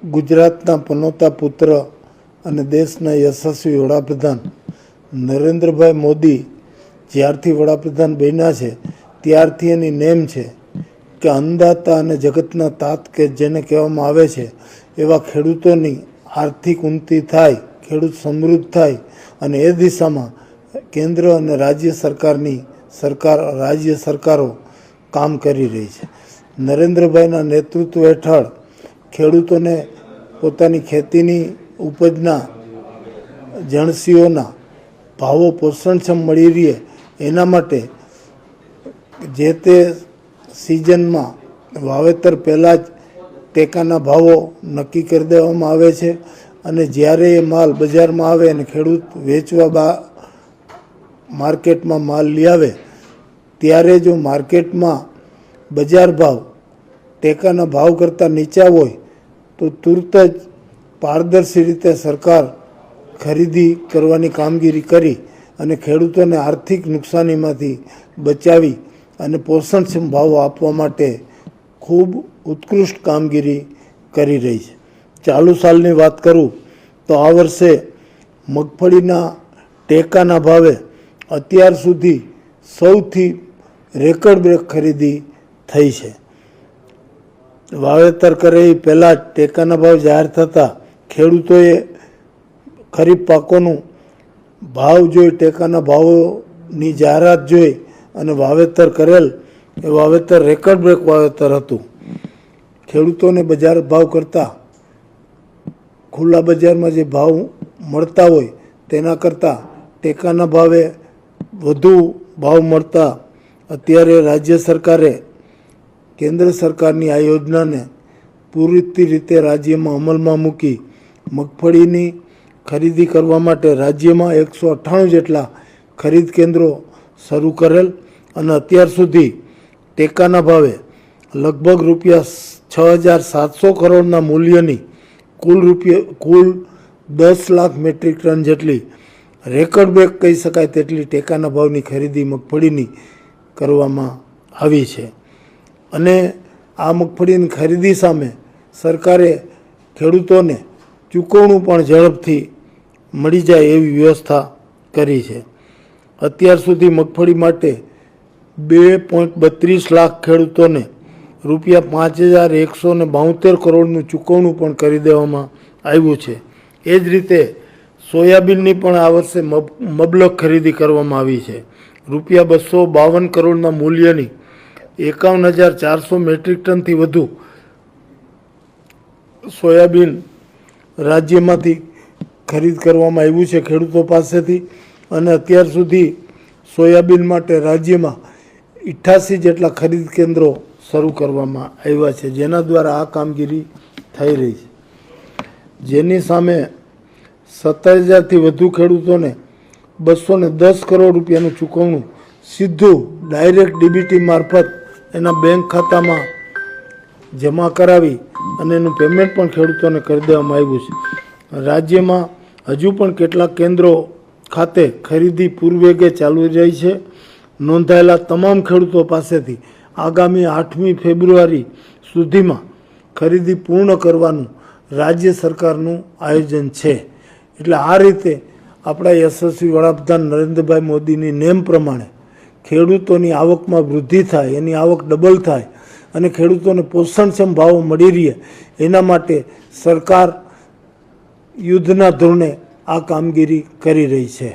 ગુજરાતના પનોતા પુત્ર અને દેશના યશસ્વી વડાપ્રધાન નરેન્દ્રભાઈ મોદી જ્યારથી વડાપ્રધાન બન્યા છે ત્યારથી એની નેમ છે કે અન્નદાતા અને જગતના તાત કે જેને કહેવામાં આવે છે એવા ખેડૂતોની આર્થિક ઉન્નતિ થાય, ખેડૂત સમૃદ્ધ થાય અને એ દિશામાં કેન્દ્ર અને રાજ્ય સરકારો કામ કરી રહી છે. નરેન્દ્રભાઈના નેતૃત્વ હેઠળ ખેડૂતોને પોતાની ખેતીની ઉપજના જણસીઓના ભાવો પોષણક્ષમ મળી રહે એના માટે જે તે સિઝનમાં વાવેતર પહેલાં જ ટેકાના ભાવો નક્કી કરી દેવામાં આવે છે અને જ્યારે એ માલ બજારમાં આવે અને ખેડૂત વેચવા માર્કેટમાં માલ લઈ આવે ત્યારે જો માર્કેટમાં બજાર ભાવ ટેકાના ભાવ કરતાં નીચા હોય તો તુરત જ પારદર્શી રીતે સરકાર ખરીદી કરવાની કામગીરી કરી અને ખેડૂતોને આર્થિક નુકસાનીમાંથી બચાવી અને પોષણક્ષમ ભાવો આપવા માટે ખૂબ ઉત્કૃષ્ટ કામગીરી કરી રહી છે. ચાલુ સાલની વાત કરું તો આ વર્ષે મગફળીના ટેકાના ભાવે અત્યાર સુધી સૌથી રેકર્ડ બ્રેક ખરીદી થઈ છે. વાવેતર કરે એ પહેલાં જ ટેકાના ભાવ જાહેર થતાં ખેડૂતોએ ખરીફ પાકોનું ભાવ જોઈ, ટેકાના ભાવોની જાહેરાત જોઈ અને વાવેતર કરેલ એ વાવેતર રેકર્ડ બ્રેક વાવેતર હતું. ખેડૂતોને બજાર ભાવ કરતાં ખુલ્લા બજારમાં જે ભાવ મળતા હોય તેના કરતાં ટેકાના ભાવે વધુ ભાવ મળતા અત્યારે રાજ્ય સરકારે કેન્દ્ર સરકારની આ યોજનાને પૂરી રીતે રાજ્યમાં અમલમાં મૂકી મગફળીની ખરીદી કરવા માટે રાજ્યમાં 198 જેટલા ખરીદ કેન્દ્રો શરૂ કરેલ અને અત્યાર સુધી ટેકાના ભાવે લગભગ ₹6,700 કરોડના મૂલ્યની કુલ 10 લાખ મેટ્રિક ટન જેટલી રેકર્ડ બ્રેક કહી શકાય તેટલી ટેકાના ભાવની ખરીદી મગફળીની કરવામાં આવી છે. અને આ મગફળીની ખરીદી સામે સરકારે ખેડૂતોને ચૂકવણું પણ ઝડપથી મળી જાય એવી વ્યવસ્થા કરી છે. અત્યાર સુધી મગફળી માટે 2.32 લાખ ખેડૂતોને ₹5,172 કરોડનું ચૂકવણું પણ કરી દેવામાં આવ્યું છે. એ જ રીતે સોયાબીનની પણ આ વર્ષે મબલક ખરીદી કરવામાં આવી છે. ₹252 કરોડના મૂલ્યની 51,400 મેટ્રિક ટનથી વધુ સોયાબીન રાજ્યમાંથી ખરીદ કરવામાં આવ્યું છે ખેડૂતો પાસેથી અને અત્યાર સુધી સોયાબીન માટે રાજ્યમાં 88 જેટલા ખરીદ કેન્દ્રો શરૂ કરવામાં આવ્યા છે જેના દ્વારા આ કામગીરી થઈ રહી છે. જેની સામે 17,000થી વધુ ખેડૂતોને ₹210 કરોડ રૂપિયાનું ચૂકવણું સીધું ડાયરેક્ટ ડીબીટી મારફત એના બેંક ખાતામાં જમા કરાવી અને એનું પેમેન્ટ પણ ખેડૂતોને કરી દેવામાં આવ્યું છે. રાજ્યમાં હજુ પણ કેટલાક કેન્દ્રો ખાતે ખરીદી પૂરવેગે ચાલુ રહી છે. નોંધાયેલા તમામ ખેડૂતો પાસેથી આગામી 8મી ફેબ્રુઆરી સુધીમાં ખરીદી પૂર્ણ કરવાનું રાજ્ય સરકારનું આયોજન છે. એટલે આ રીતે આપણા યશસ્વી વડાપ્રધાન નરેન્દ્રભાઈ મોદીની નેમ પ્રમાણે ખેડૂતોની આવકમાં વૃદ્ધિ થાય, એની આવક ડબલ થાય અને ખેડૂતોને પોષણક્ષમ ભાવો મળી રહે એના માટે સરકાર યુદ્ધના ધોરણે આ કામગીરી કરી રહી છે.